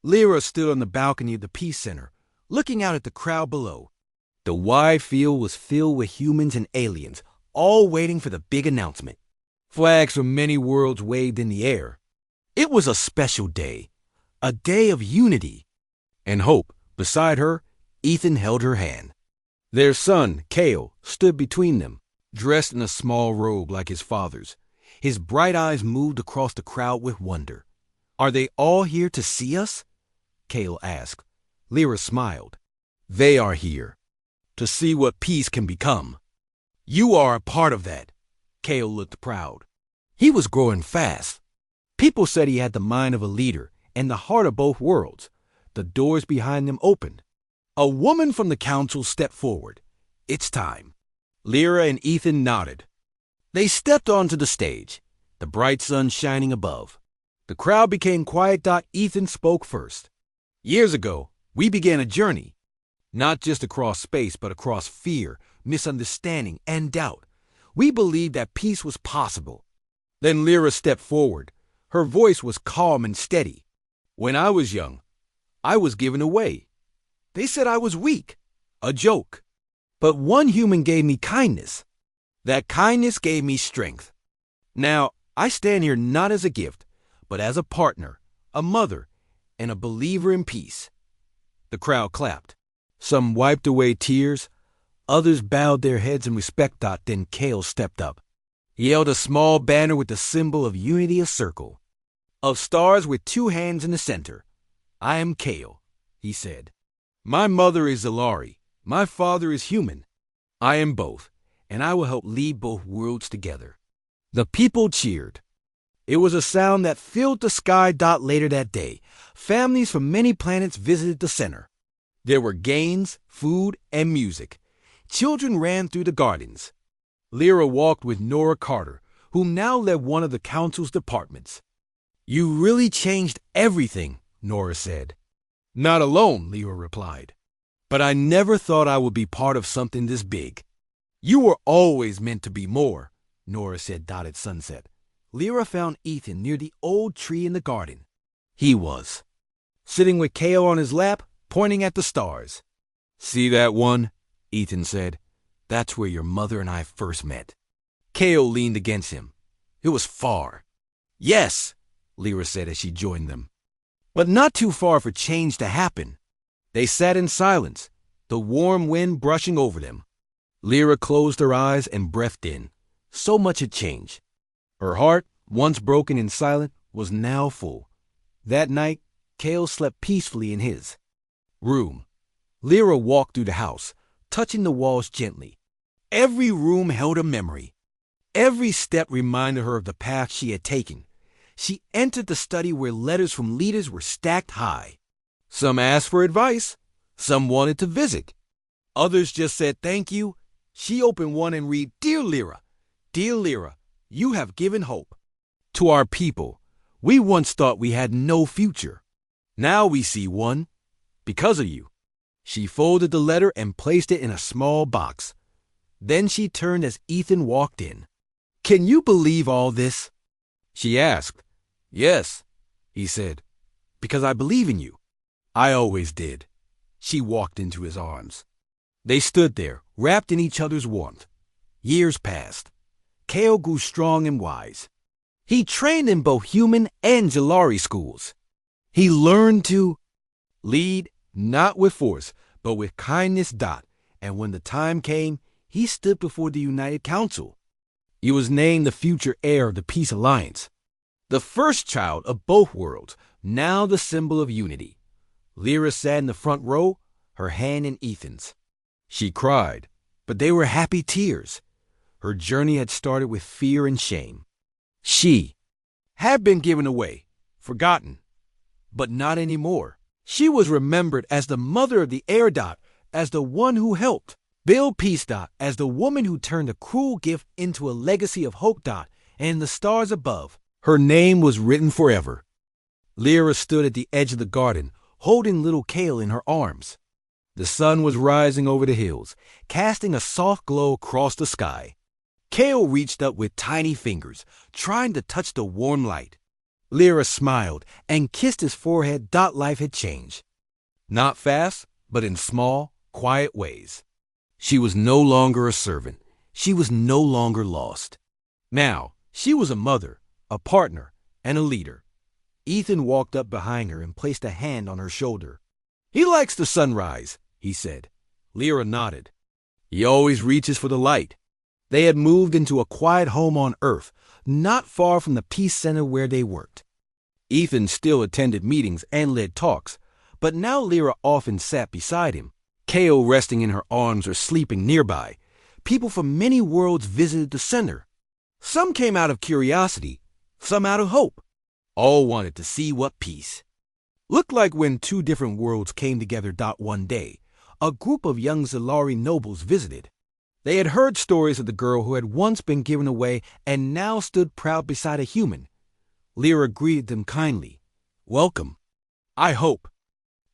Lyra stood on the balcony of the Peace Center, looking out at the crowd below. The wide field was filled with humans and aliens, all waiting for the big announcement. Flags from many worlds waved in the air. It was a special day, a day of unity and hope. Beside her, Ethan held her hand. Their son, Kale, stood between them, dressed in a small robe like his father's. His bright eyes moved across the crowd with wonder. "Are they all here to see us?" Kale asked. Lyra smiled. "They are here to see what peace can become. You are a part of that." Kale looked proud. He was growing fast. People said he had the mind of a leader and the heart of both worlds. The doors behind them opened. A woman from the council stepped forward. "It's time." Lyra and Ethan nodded. They stepped onto the stage, the bright sun shining above. The crowd became quiet. Ethan spoke first. "Years ago, we began a journey, not just across space, but across fear, misunderstanding, and doubt. We believed that peace was possible." Then Lyra stepped forward. Her voice was calm and steady. "When I was young, I was given away. They said I was weak, a joke. But one human gave me kindness. That kindness gave me strength. Now, I stand here not as a gift, but as a partner, a mother, and a believer in peace." The crowd clapped. Some wiped away tears. Others bowed their heads in respect. Then Kale stepped up. He held a small banner with the symbol of unity, a circle of stars with two hands in the center. "I am Kale," he said. "My mother is Zalari. My father is human. I am both, and I will help lead both worlds together." The people cheered. It was a sound that filled the sky. Later that day, families from many planets visited the center. There were games, food, and music. Children ran through the gardens. Lyra walked with Nora Carter, who now led one of the council's departments. "You really changed everything," Nora said. "Not alone," Lyra replied. "But I never thought I would be part of something this big." "You were always meant to be more," Nora said. At sunset, Lyra found Ethan near the old tree in the garden. He was sitting with Kale on his lap, pointing at the stars. "See that one?" Ethan said. "That's where your mother and I first met." Kale leaned against him. "It was far." "Yes," Lyra said as she joined them. "But not too far for change to happen." They sat in silence, the warm wind brushing over them. Lyra closed her eyes and breathed in. So much had changed. Her heart, once broken and silent, was now full. That night, Kale slept peacefully in his room. Lyra walked through the house, touching the walls gently. Every room held a memory. Every step reminded her of the path she had taken. She entered the study where letters from leaders were stacked high. Some asked for advice. Some wanted to visit. Others just said thank you. She opened one and read, "Dear Lyra, you have given hope to our people. We once thought we had no future. Now we see one because of you." She folded the letter and placed it in a small box. Then she turned as Ethan walked in. "Can you believe all this?" she asked. "Yes," he said, "because I believe in you." "I always did." She walked into his arms. They stood there, wrapped in each other's warmth. Years passed. Kale grew strong and wise. He trained in both human and Zalari schools. He learned to lead, not with force, but with kindness. And when the time came, he stood before the United Council. He was named the future heir of the Peace Alliance, the first child of both worlds, now the symbol of unity. Lyra sat in the front row, her hand in Ethan's. She cried, but they were happy tears. Her journey had started with fear and shame. She had been given away, forgotten, but not anymore. She was remembered as the mother of the heir. As the one who helped build peace. As the woman who turned a cruel gift into a legacy of hope. And in the stars above, her name was written forever. Lyra stood at the edge of the garden, holding little Kale in her arms. The sun was rising over the hills, casting a soft glow across the sky. Kale reached up with tiny fingers, trying to touch the warm light. Lyra smiled and kissed his forehead. Life had changed. Not fast, but in small, quiet ways. She was no longer a servant. She was no longer lost. Now, she was a mother, a partner, and a leader. Ethan walked up behind her and placed a hand on her shoulder. "He likes the sunrise," he said. Lyra nodded. "He always reaches for the light." They had moved into a quiet home on Earth, not far from the Peace Center where they worked. Ethan still attended meetings and led talks, but now Lyra often sat beside him, Kale resting in her arms or sleeping nearby. People from many worlds visited the center. Some came out of curiosity, some out of hope. All wanted to see what peace looked like. When two different worlds came together. One day, a group of young Zalari nobles visited. They had heard stories of the girl who had once been given away and now stood proud beside a human. Lyra greeted them kindly. "Welcome. I hope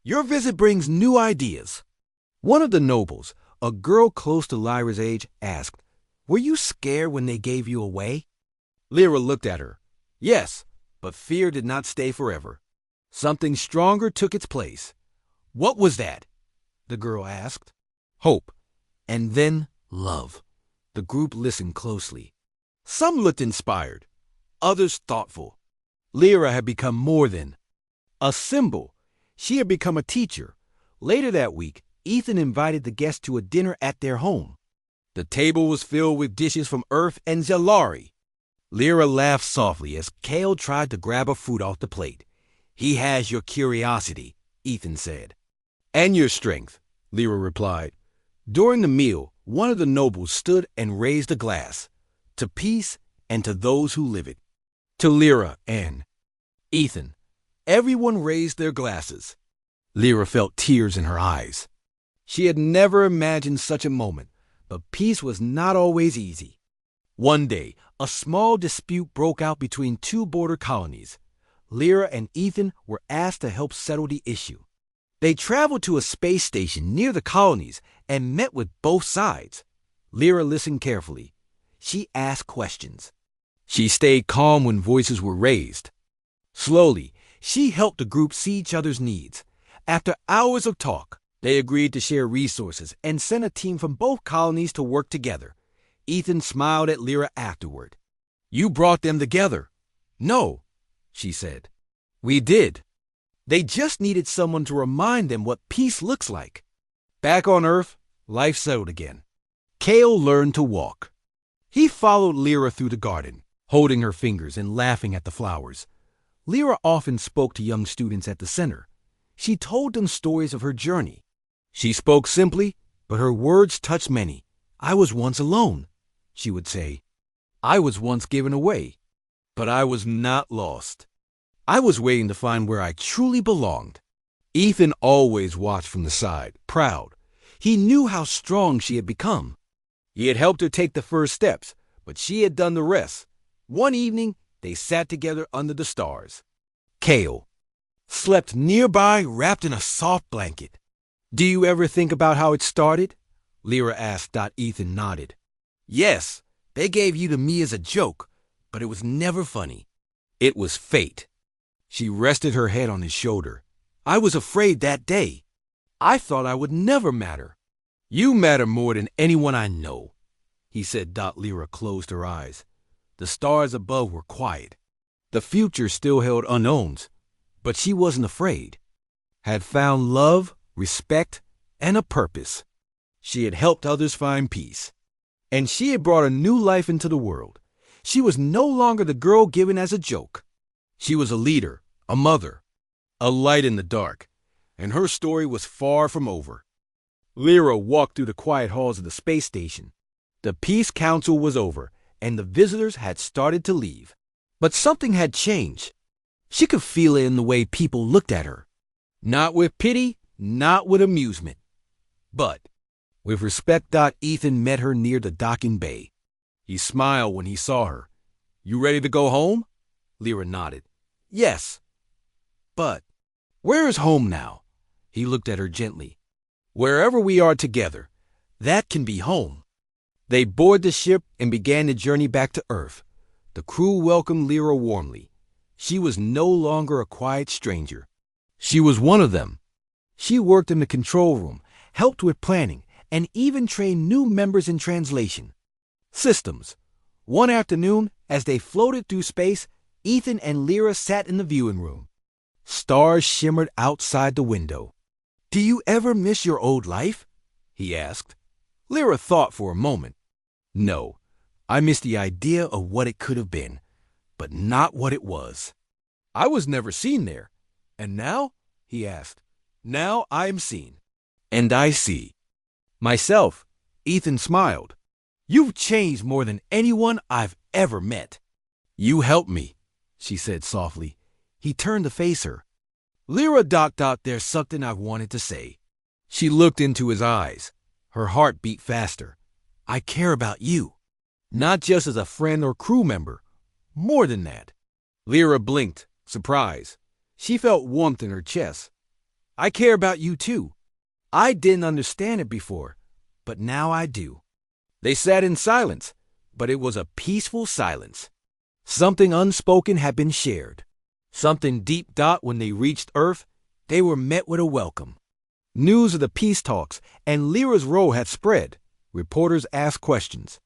your visit brings new ideas." One of the nobles, a girl close to Lyra's age, asked, "Were you scared when they gave you away?" Lyra looked at her. "Yes, but fear did not stay forever. Something stronger took its place." "What was that?" the girl asked. "Hope, and then love." The group listened closely. Some looked inspired, others thoughtful. Lyra had become more than a symbol. She had become a teacher. Later that week, Ethan invited the guests to a dinner at their home. The table was filled with dishes from Earth and Zalari. Lyra laughed softly as Kale tried to grab a fruit off the plate. "He has your curiosity," Ethan said. "And your strength," Lyra replied. During the meal, one of the nobles stood and raised a glass. "To peace and to those who live it." To Lyra and Ethan. Everyone raised their glasses. Lyra felt tears in her eyes. She had never imagined such a moment, but peace was not always easy. One day, a small dispute broke out between two border colonies. Lyra and Ethan were asked to help settle the issue. They traveled to a space station near the colonies and met with both sides. Lyra listened carefully. She asked questions. She stayed calm when voices were raised. Slowly, she helped the group see each other's needs. After hours of talk, they agreed to share resources and send a team from both colonies to work together. Ethan smiled at Lyra afterward. "You brought them together." "No," she said. "We did. They just needed someone to remind them what peace looks like." Back on Earth, life settled again. Kale learned to walk. He followed Lyra through the garden, holding her fingers and laughing at the flowers. Lyra often spoke to young students at the center. She told them stories of her journey. She spoke simply, but her words touched many. "I was once alone," she would say. "I was once given away, but I was not lost. I was waiting to find where I truly belonged." Ethan always watched from the side, proud. He knew how strong she had become. He had helped her take the first steps, but she had done the rest. One evening, they sat together under the stars. Kale slept nearby, wrapped in a soft blanket. "Do you ever think about how it started?" Lyra asked. Ethan nodded. "Yes, they gave you to me as a joke, but it was never funny. It was fate." She rested her head on his shoulder. "I was afraid that day. I thought I would never matter." "You matter more than anyone I know," he said. Lyra closed her eyes. The stars above were quiet. The future still held unknowns, but she wasn't afraid. Had found love, respect, and a purpose. She had helped others find peace. And she had brought a new life into the world. She was no longer the girl given as a joke. She was a leader, a mother, a light in the dark, and her story was far from over. Lyra walked through the quiet halls of the space station. The Peace Council was over, and the visitors had started to leave. But something had changed. She could feel it in the way people looked at her. Not with pity, not with amusement, but with respect. Ethan met her near the docking bay. He smiled when he saw her. "You ready to go home?" Lyra nodded. "Yes, but where is home now?" He looked at her gently. "Wherever we are together, that can be home." They boarded the ship and began the journey back to Earth. The crew welcomed Lyra warmly. She was no longer a quiet stranger. She was one of them. She worked in the control room, helped with planning, and even trained new members in translation. Systems. One afternoon, as they floated through space, Ethan and Lyra sat in the viewing room. Stars shimmered outside the window. "Do you ever miss your old life?" he asked. Lyra thought for a moment. "No, I miss the idea of what it could have been, but not what it was. I was never seen there. And now?" he asked. "Now I am seen. And I see myself." Ethan smiled. "You've changed more than anyone I've ever met." "You helped me," she said softly. He turned to face her. "Lyra, there's something I've wanted to say." She looked into his eyes. Her heart beat faster. "I care about you. Not just as a friend or crew member. More than that." Lyra blinked, surprised. She felt warmth in her chest. "I care about you too. I didn't understand it before, but now I do." They sat in silence, but it was a peaceful silence. Something unspoken had been shared. Something deep. When they reached Earth, they were met with a welcome. News of the peace talks and Lyra's role had spread. Reporters asked questions.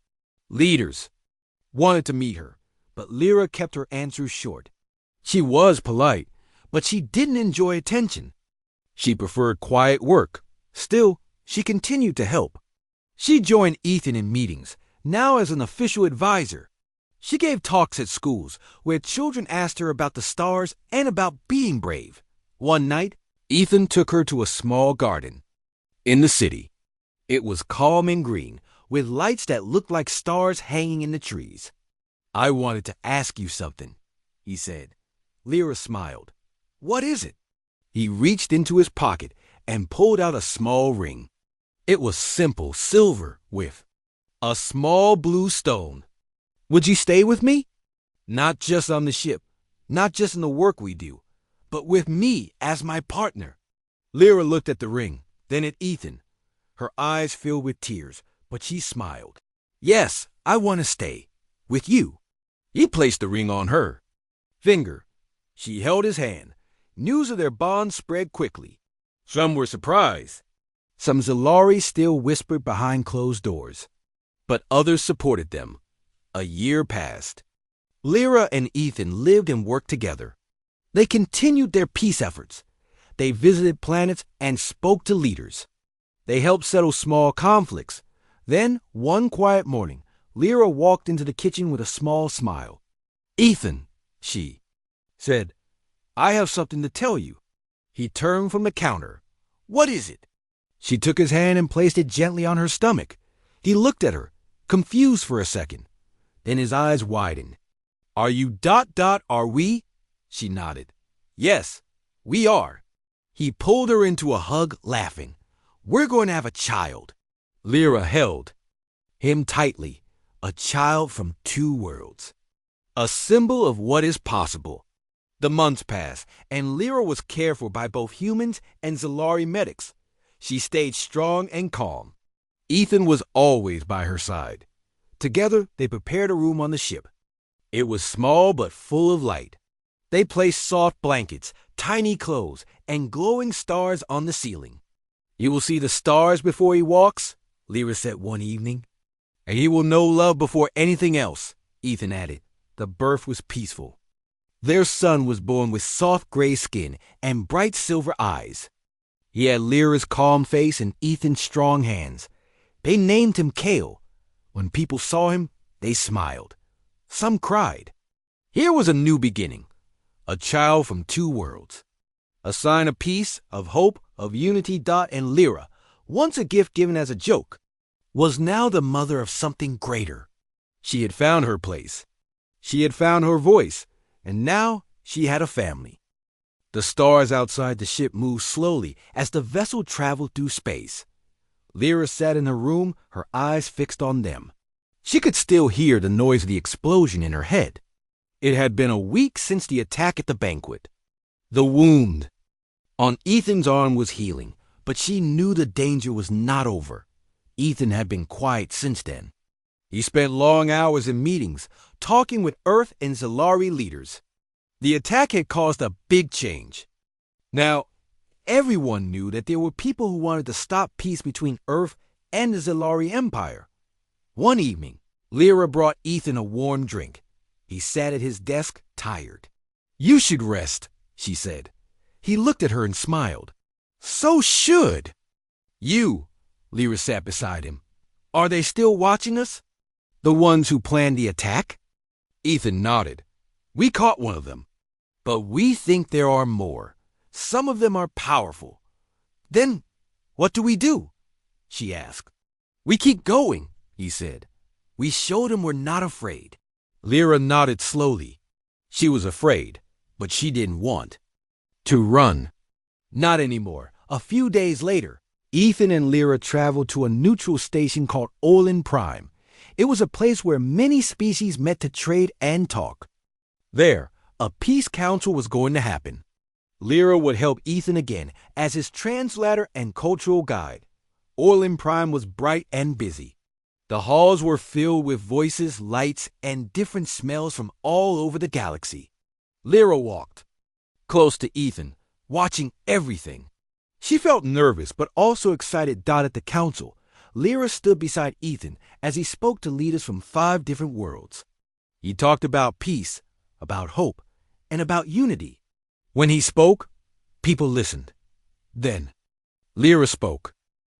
Leaders wanted to meet her, but Lyra kept her answers short. She was polite, but she didn't enjoy attention. She preferred quiet work. Still, she continued to help. She joined Ethan in meetings, now as an official advisor. She gave talks at schools where children asked her about the stars and about being brave. One night, Ethan took her to a small garden in the city. It was calm and green, with lights that looked like stars hanging in the trees. "I wanted to ask you something," he said. Lyra smiled. "What is it?" He reached into his pocket and pulled out a small ring. It was simple silver with a small blue stone. "Would you stay with me? Not just on the ship, not just in the work we do, but with me as my partner." Lyra looked at the ring, then at Ethan. Her eyes filled with tears, but she smiled. "Yes, I want to stay. With you." He placed the ring on her finger. She held his hand. News of their bond spread quickly. Some were surprised. Some Zalari still whispered behind closed doors. But others supported them. A year passed. Lyra and Ethan lived and worked together. They continued their peace efforts. They visited planets and spoke to leaders. They helped settle small conflicts. Then, one quiet morning, Lyra walked into the kitchen with a small smile. "Ethan," she said, "I have something to tell you." He turned from the counter. "What is it?" She took his hand and placed it gently on her stomach. He looked at her, confused for a second. Then his eyes widened. "Are you ... are we?" She nodded. "Yes, we are." He pulled her into a hug, laughing. "We're going to have a child." Lyra held him tightly. A child from two worlds. A symbol of what is possible. The months passed, and Lyra was cared for by both humans and Zalari medics. She stayed strong and calm. Ethan was always by her side. Together, they prepared a room on the ship. It was small but full of light. They placed soft blankets, tiny clothes, and glowing stars on the ceiling. "You will see the stars before he walks," Lyra said one evening. "And he will know love before anything else," Ethan added. The birth was peaceful. Their son was born with soft gray skin and bright silver eyes. He had Lyra's calm face and Ethan's strong hands. They named him Kale. When people saw him, they smiled. Some cried. Here was a new beginning. A child from two worlds. A sign of peace, of hope, of unity. And Lyra, once a gift given as a joke, was now the mother of something greater. She had found her place. She had found her voice. And now she had a family. The stars outside the ship moved slowly as the vessel traveled through space. Lyra sat in her room, her eyes fixed on them. She could still hear the noise of the explosion in her head. It had been a week since the attack at the banquet. The wound on Ethan's arm was healing, but she knew the danger was not over. Ethan had been quiet since then. He spent long hours in meetings, talking with Earth and Zalari leaders. The attack had caused a big change. Now, everyone knew that there were people who wanted to stop peace between Earth and the Zilari Empire. One evening, Lyra brought Ethan a warm drink. He sat at his desk, tired. "You should rest," she said. He looked at her and smiled. "So should." "You," Lyra sat beside him. "Are they still watching us? The ones who planned the attack?" Ethan nodded. "We caught one of them. But we think there are more. Some of them are powerful." "Then what do we do?" she asked. "We keep going," he said. "We showed them we're not afraid." Lyra nodded slowly. She was afraid, but she didn't want to run. Not anymore. A few days later, Ethan and Lyra traveled to a neutral station called Olin Prime. It was a place where many species met to trade and talk. There, a peace council was going to happen. Lyra would help Ethan again as his translator and cultural guide. Olin Prime was bright and busy. The halls were filled with voices, lights, and different smells from all over the galaxy. Lyra walked close to Ethan, watching everything. She felt nervous but also excited. At the council, Lyra stood beside Ethan as he spoke to leaders from 5 different worlds. He talked about peace, about hope, and about unity. When he spoke, people listened. Then, Lyra spoke.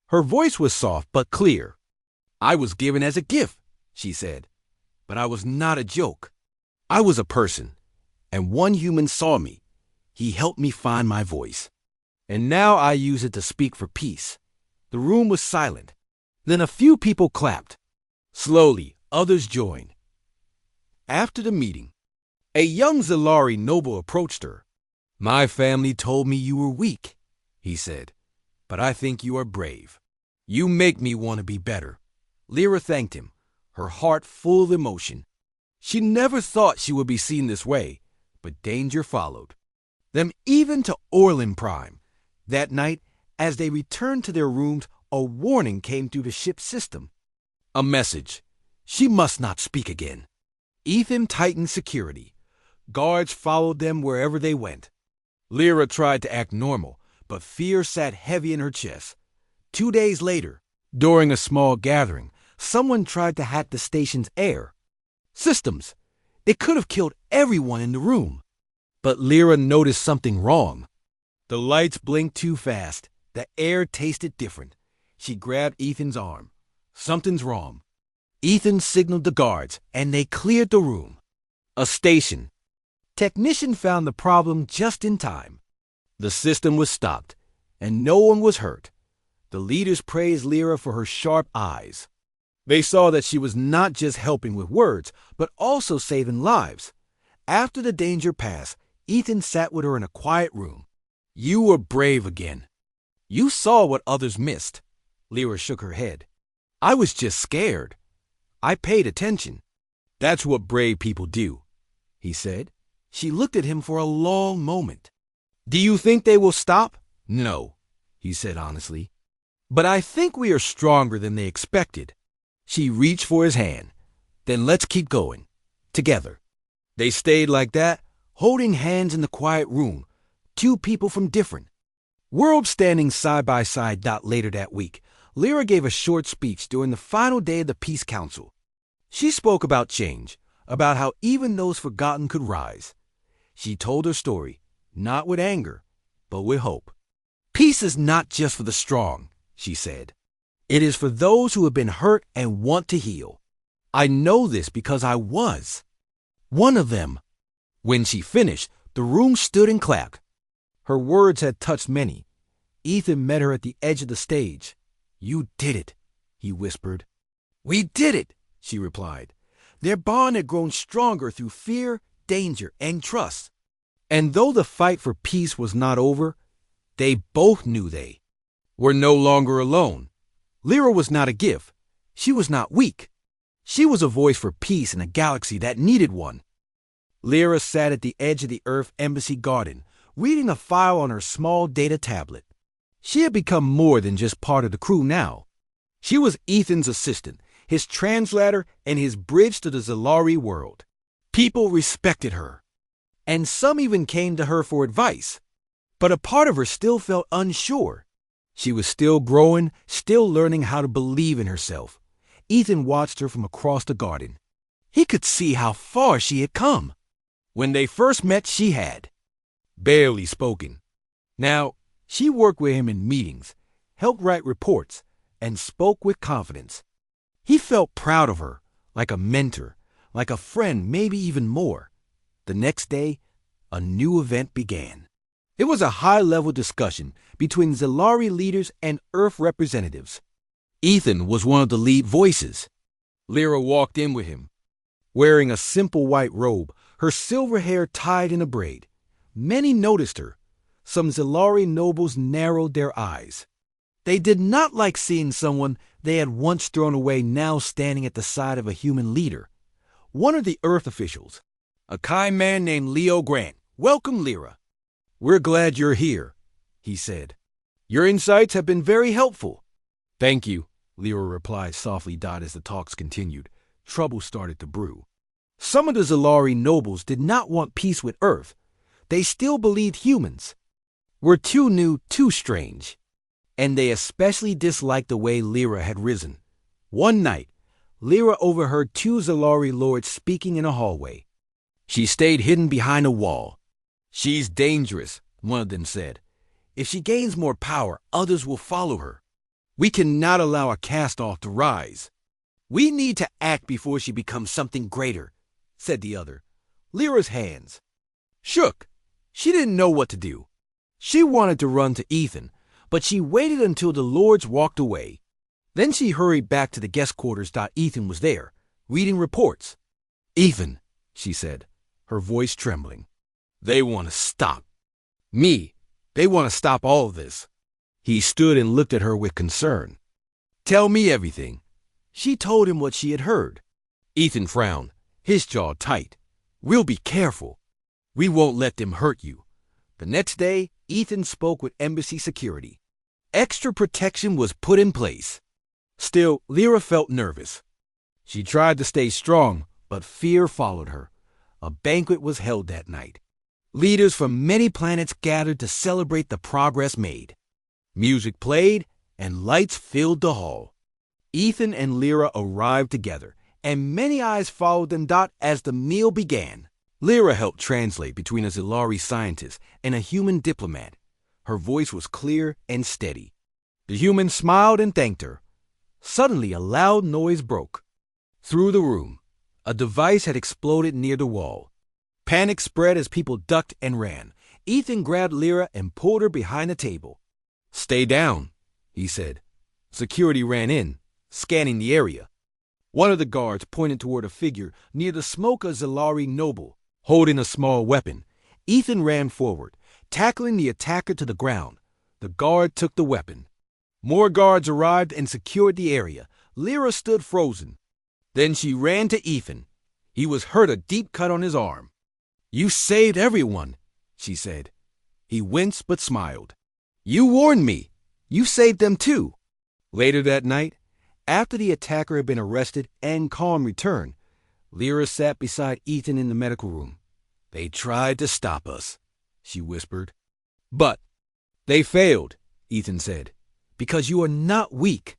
Her voice was soft but clear. "I was given as a gift," she said, "but I was not a joke. I was a person, and one human saw me. He helped me find my voice. And now I use it to speak for peace." The room was silent. Then a few people clapped. Slowly, others joined. After the meeting, a young Zilari noble approached her. "My family told me you were weak," he said, "but I think you are brave. You make me want to be better." Lyra thanked him, her heart full of emotion. She never thought she would be seen this way, but danger followed them even to Orlin Prime. That night, as they returned to their rooms, a warning came through the ship's system. A message. She must not speak again. Ethan tightened security. Guards followed them wherever they went. Lyra tried to act normal, but fear sat heavy in her chest. 2 days later, during a small gathering, someone tried to hack the station's air systems. It could have killed everyone in the room. But Lyra noticed something wrong. The lights blinked too fast. The air tasted different. She grabbed Ethan's arm. "Something's wrong." Ethan signaled the guards, and they cleared the room. A station. Technician found the problem just in time. The system was stopped, and no one was hurt. The leaders praised Lyra for her sharp eyes. They saw that she was not just helping with words, but also saving lives. After the danger passed, Ethan sat with her in a quiet room. "You were brave again. You saw what others missed." Lyra shook her head. "I was just scared. I paid attention." "That's what brave people do," he said. She looked at him for a long moment. "Do you think they will stop?" "No," he said honestly. "But I think we are stronger than they expected." She reached for his hand. "Then let's keep going. Together." They stayed like that, holding hands in the quiet room. 2 people from different worlds standing side by side. Later that week, Lyra gave a short speech during the final day of the Peace Council. She spoke about change, about how even those forgotten could rise. She told her story, not with anger, but with hope. "Peace is not just for the strong," she said. "It is for those who have been hurt and want to heal. I know this because I was one of them." When she finished, the room stood and clapped. Her words had touched many. Ethan met her at the edge of the stage. "You did it," he whispered. "We did it," she replied. Their bond had grown stronger through fear, danger, and trust. And though the fight for peace was not over, they both knew they were no longer alone. Lyra was not a gift. She was not weak. She was a voice for peace in a galaxy that needed one. Lyra sat at the edge of the Earth Embassy garden, reading a file on her small data tablet. She had become more than just part of the crew now. She was Ethan's assistant, his translator, and his bridge to the Zilari world. People respected her. and some even came to her for advice. But a part of her still felt unsure. She was still growing, still learning how to believe in herself. Ethan watched her from across the garden. He could see how far she had come. When they first met, she had barely spoken. Now, she worked with him in meetings, helped write reports, and spoke with confidence. He felt proud of her, like a mentor, like a friend, maybe even more. The next day, a new event began. It was a high-level discussion between Zilari leaders and Earth representatives. Ethan was one of the lead voices. Lyra walked in with him, wearing a simple white robe, her silver hair tied in a braid. Many noticed her. Some Zilari nobles narrowed their eyes. They did not like seeing someone they had once thrown away now standing at the side of a human leader. One of the Earth officials, a kind man named Leo Grant, welcomed Lyra. "We're glad you're here," he said. "Your insights have been very helpful." "Thank you," Lyra replied softly as the talks continued. Trouble started to brew. Some of the Zilari nobles did not want peace with Earth. They still believed humans were too new, too strange. And they especially disliked the way Lyra had risen. One night, Lyra overheard two Zilari lords speaking in a hallway. She stayed hidden behind a wall. "She's dangerous," one of them said. "If she gains more power, others will follow her. We cannot allow a cast-off to rise. We need to act before she becomes something greater," said the other. Lyra's hands shook. She didn't know what to do. She wanted to run to Ethan, but she waited until the lords walked away. Then she hurried back to the guest quarters. Ethan was there, reading reports. "Ethan," she said, her voice trembling. "They want to stop me. They want to stop all of this." He stood and looked at her with concern. "Tell me everything." She told him what she had heard. Ethan frowned, his jaw tight. "We'll be careful. We won't let them hurt you." The next day, Ethan spoke with embassy security. Extra protection was put in place. Still, Lyra felt nervous. She tried to stay strong, but fear followed her. A banquet was held that night. Leaders from many planets gathered to celebrate the progress made. Music played, and lights filled the hall. Ethan and Lyra arrived together, and many eyes followed them. As the meal began, Lyra helped translate between a Zilari scientist and a human diplomat. Her voice was clear and steady. The human smiled and thanked her. Suddenly, a loud noise broke. Through the room, a device had exploded near the wall. Panic spread as people ducked and ran. Ethan grabbed Lyra and pulled her behind the table. "Stay down," he said. Security ran in, scanning the area. One of the guards pointed toward a figure near the smoke, a Zilari noble, holding a small weapon. Ethan ran forward, tackling the attacker to the ground. The guard took the weapon. More guards arrived and secured the area. Lyra stood frozen. Then she ran to Ethan. He was hurt, a deep cut on his arm. "You saved everyone," she said. He winced but smiled. "You warned me. You saved them too." Later that night, after the attacker had been arrested and calm returned, Lyra sat beside Ethan in the medical room. "They tried to stop us," she whispered. "But they failed," Ethan said, "because you are not weak.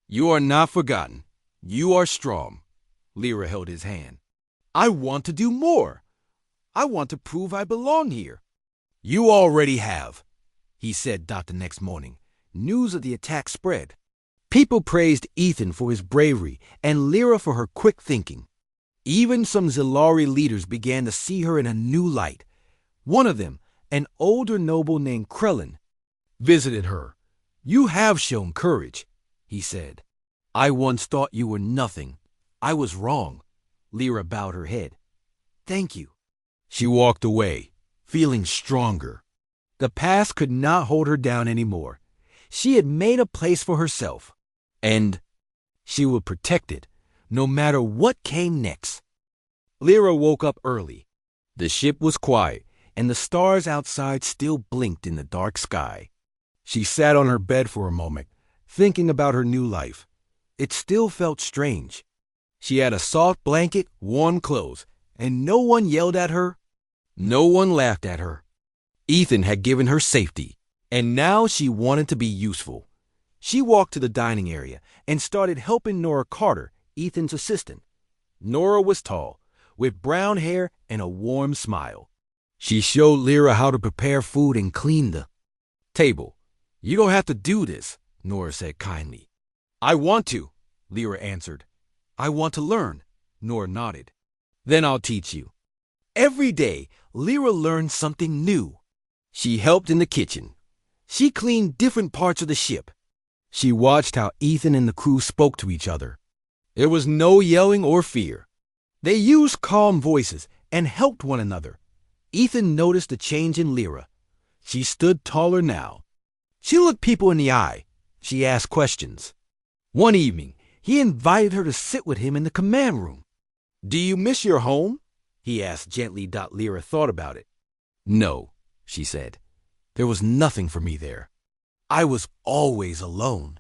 You are not forgotten. You are strong." Lyra held his hand. "I want to do more. I want to prove I belong here." "You already have," he said. The next morning, news of the attack spread. People praised Ethan for his bravery and Lyra for her quick thinking. Even some Zilari leaders began to see her in a new light. One of them, an older noble named Krellin, visited her. "You have shown courage," he said. "I once thought you were nothing. I was wrong." Lyra bowed her head. "Thank you." She walked away, feeling stronger. The past could not hold her down anymore. She had made a place for herself, and she would protect it, no matter what came next. Lyra woke up early. The ship was quiet, and the stars outside still blinked in the dark sky. She sat on her bed for a moment, thinking about her new life. It still felt strange. She had a soft blanket, warm clothes, and no one yelled at her. No one laughed at her. Ethan had given her safety, and now she wanted to be useful. She walked to the dining area and started helping Nora Carter, Ethan's assistant. Nora was tall, with brown hair and a warm smile. She showed Lyra how to prepare food and clean the table. "You don't have to do this," Nora said kindly. "I want to," Lyra answered. "I want to learn," Nora nodded. "Then I'll teach you." Every day, Lyra learned something new. She helped in the kitchen. She cleaned different parts of the ship. She watched how Ethan and the crew spoke to each other. There was no yelling or fear. They used calm voices and helped one another. Ethan noticed the change in Lyra. She stood taller now. She looked people in the eye. She asked questions. One evening, he invited her to sit with him in the command room. "Do you miss your home?" he asked gently. Lyra thought about it. "No," she said. "There was nothing for me there. I was always alone.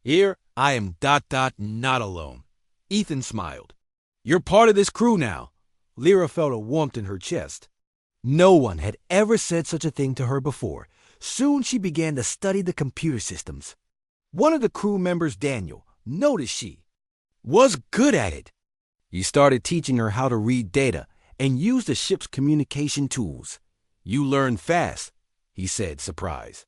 Here I am not alone." Ethan smiled. "You're part of this crew now." Lyra felt a warmth in her chest. No one had ever said such a thing to her before. Soon she began to study the computer systems. One of the crew members, Daniel, noticed she was good at it. He started teaching her how to read data and use the ship's communication tools. "You learn fast," he said, surprised.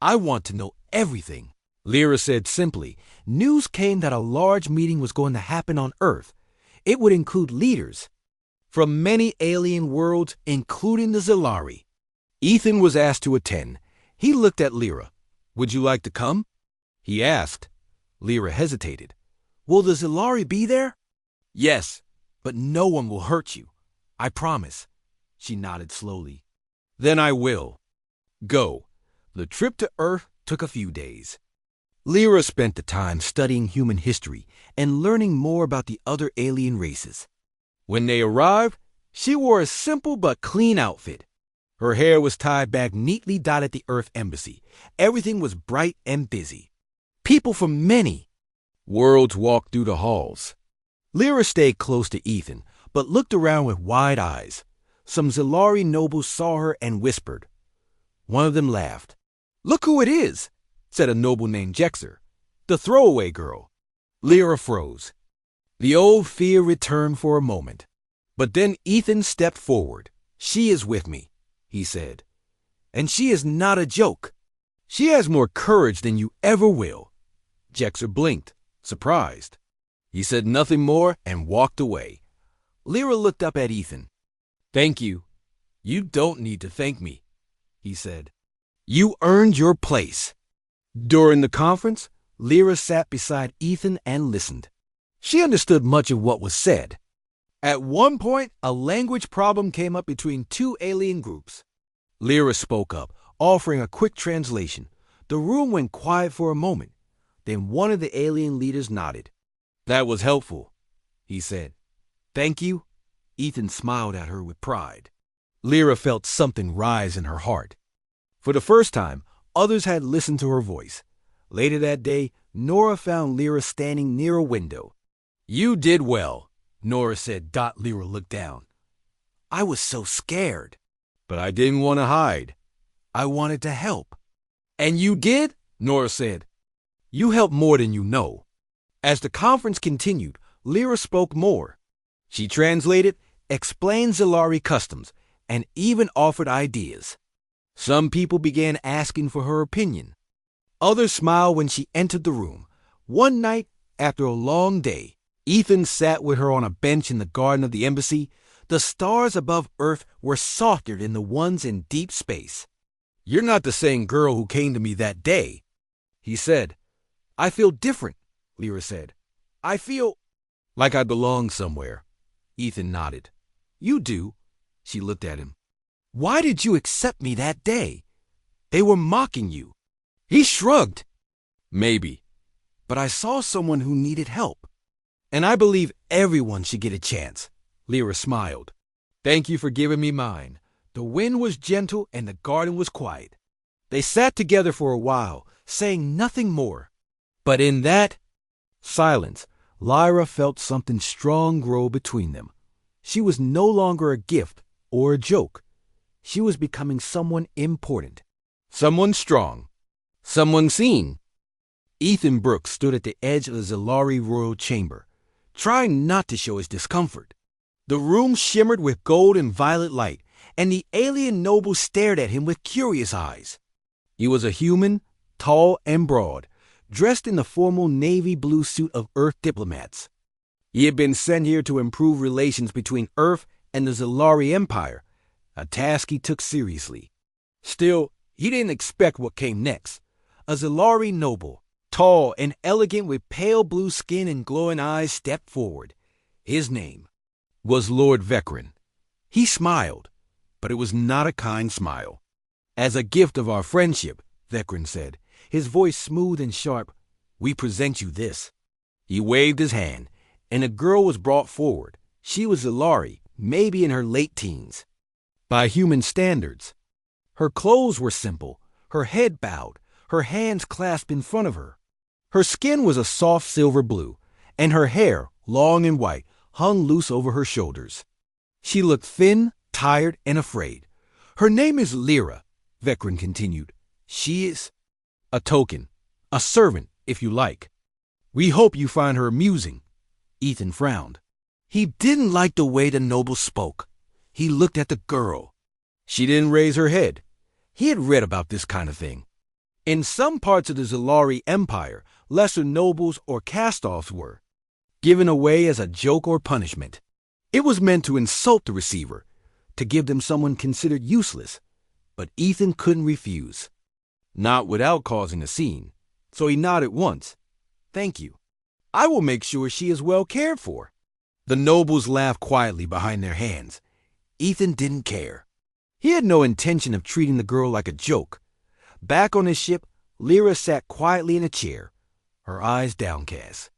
"I want to know everything," Lyra said simply. News came that a large meeting was going to happen on Earth. It would include leaders from many alien worlds, including the Zilari. Ethan was asked to attend. He looked at Lyra. "Would you like to come?" he asked. Lyra hesitated. "Will the Zilari be there?" "Yes, but no one will hurt you. I promise." She nodded slowly. "Then I will. Go." The trip to Earth took a few days. Lyra spent the time studying human history and learning more about the other alien races. When they arrived, she wore a simple but clean outfit. Her hair was tied back neatly at the Earth Embassy. Everything was bright and busy. People from many worlds walked through the halls. Lyra stayed close to Ethan, but looked around with wide eyes. Some Zilari nobles saw her and whispered. One of them laughed. "Look who it is," said a noble named Jexer, "the throwaway girl." Lyra froze. The old fear returned for a moment. But then Ethan stepped forward. "She is with me," he said. "And she is not a joke. She has more courage than you ever will." Jexer blinked, surprised. He said nothing more and walked away. Lyra looked up at Ethan. "Thank you. You don't need to thank me," he said. "You earned your place." During the conference, Lyra sat beside Ethan and listened. She understood much of what was said. At one point, a language problem came up between two alien groups. Lyra spoke up, offering a quick translation. The room went quiet for a moment. Then one of the alien leaders nodded. "That was helpful," he said. "Thank you." Ethan smiled at her with pride. Lyra felt something rise in her heart. For the first time, others had listened to her voice. Later that day, Nora found Lyra standing near a window. "You did well," Nora said. Lyra looked down. "I was so scared." "But I didn't want to hide. I wanted to help." "And you did?" Nora said. "You helped more than you know." As the conference continued, Lyra spoke more. She translated, explained Zilari customs, and even offered ideas. Some people began asking for her opinion. Others smiled when she entered the room. One night, after a long day, Ethan sat with her on a bench in the garden of the embassy. The stars above Earth were softer than the ones in deep space. "You're not the same girl who came to me that day," he said. "I feel different," Lyra said. "I feel like I belong somewhere." Ethan nodded. "You do." She looked at him. "Why did you accept me that day? They were mocking you." He shrugged. "Maybe. But I saw someone who needed help. And I believe everyone should get a chance." Lyra smiled. "Thank you for giving me mine." The wind was gentle and the garden was quiet. They sat together for a while, saying nothing more. But in that silence, Lyra felt something strong grow between them. She was no longer a gift or a joke. She was becoming someone important, someone strong, someone seen. Ethan Brooks stood at the edge of the Zalari royal chamber, trying not to show his discomfort. The room shimmered with gold and violet light, and the alien noble stared at him with curious eyes. He was a human, tall and broad, dressed in the formal navy blue suit of Earth diplomats. He had been sent here to improve relations between Earth and the Zalari Empire, a task he took seriously. Still, he didn't expect what came next. A Zalari noble, tall and elegant with pale blue skin and glowing eyes, stepped forward. His name was Lord Vecren. He smiled, but it was not a kind smile. "As a gift of our friendship," Vecren said, his voice smooth and sharp, "we present you this." He waved his hand, and a girl was brought forward. She was Zalari, maybe in her late teens. By human standards. Her clothes were simple, her head bowed, her hands clasped in front of her. Her skin was a soft silver blue, and her hair, long and white, hung loose over her shoulders. She looked thin, tired, and afraid. "Her name is Lyra," Vecren continued. "She is a token, a servant, if you like. We hope you find her amusing." Ethan frowned. He didn't like the way the noble spoke. He looked at the girl. She didn't raise her head. He had read about this kind of thing. In some parts of the Zalari Empire, lesser nobles or cast-offs were given away as a joke or punishment. It was meant to insult the receiver, to give them someone considered useless. But Ethan couldn't refuse. Not without causing a scene. So he nodded once. "Thank you. I will make sure she is well cared for." The nobles laughed quietly behind their hands. Ethan didn't care. He had no intention of treating the girl like a joke. Back on his ship, Lyra sat quietly in a chair, her eyes downcast.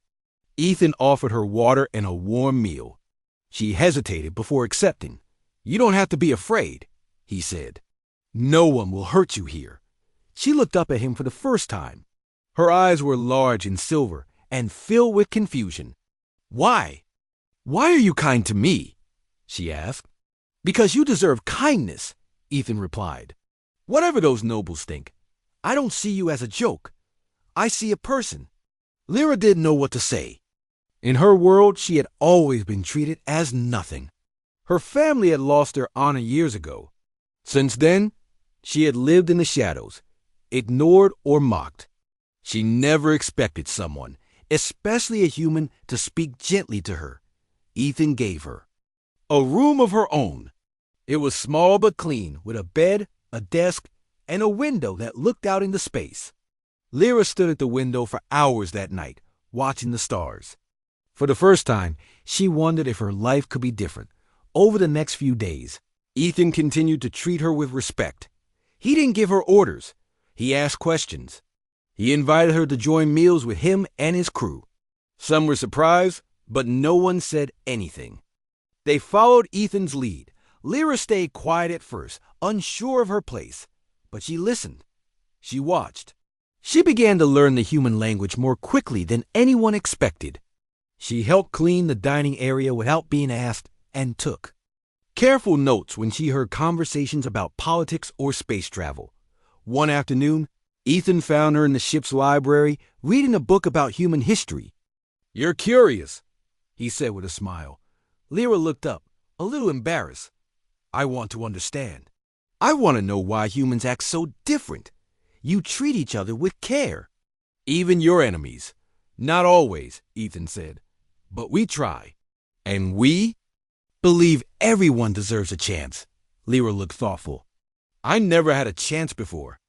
Ethan offered her water and a warm meal. She hesitated before accepting. "You don't have to be afraid," he said. "No one will hurt you here." She looked up at him for the first time. Her eyes were large and silver and filled with confusion. "Why? Why are you kind to me?" she asked. "Because you deserve kindness," Ethan replied. "Whatever those nobles think, I don't see you as a joke. I see a person." Lyra didn't know what to say. In her world, she had always been treated as nothing. Her family had lost their honor years ago. Since then, she had lived in the shadows, ignored or mocked. She never expected someone, especially a human, to speak gently to her. Ethan gave her a room of her own. It was small but clean, with a bed, a desk, and a window that looked out into space. Lyra stood at the window for hours that night, watching the stars. For the first time, she wondered if her life could be different. Over the next few days, Ethan continued to treat her with respect. He didn't give her orders. He asked questions. He invited her to join meals with him and his crew. Some were surprised, but no one said anything. They followed Ethan's lead. Lyra stayed quiet at first, unsure of her place. But she listened. She watched. She began to learn the human language more quickly than anyone expected. She helped clean the dining area without being asked, and took careful notes when she heard conversations about politics or space travel. One afternoon, Ethan found her in the ship's library reading a book about human history. "You're curious," he said with a smile. Lyra looked up, a little embarrassed. "I want to understand. I want to know why humans act so different. You treat each other with care. Even your enemies." "Not always," Ethan said. "But we try. And we believe everyone deserves a chance." Lyra looked thoughtful. "I never had a chance before."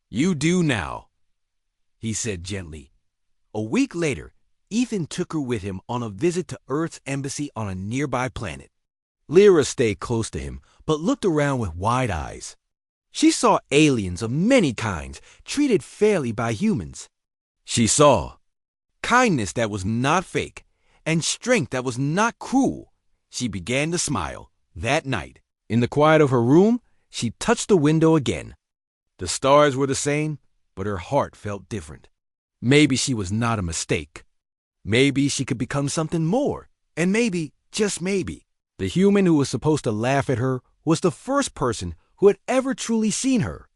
"You do now," he said gently. A week later, Ethan took her with him on a visit to Earth's embassy on a nearby planet. Lyra stayed close to him, but looked around with wide eyes. She saw aliens of many kinds, treated fairly by humans. She saw kindness that was not fake, and strength that was not cruel. She began to smile. That night, in the quiet of her room, she touched the window again. The stars were the same, but her heart felt different. Maybe she was not a mistake. Maybe she could become something more. And maybe, just maybe, the human who was supposed to laugh at her was the first person who had ever truly seen her.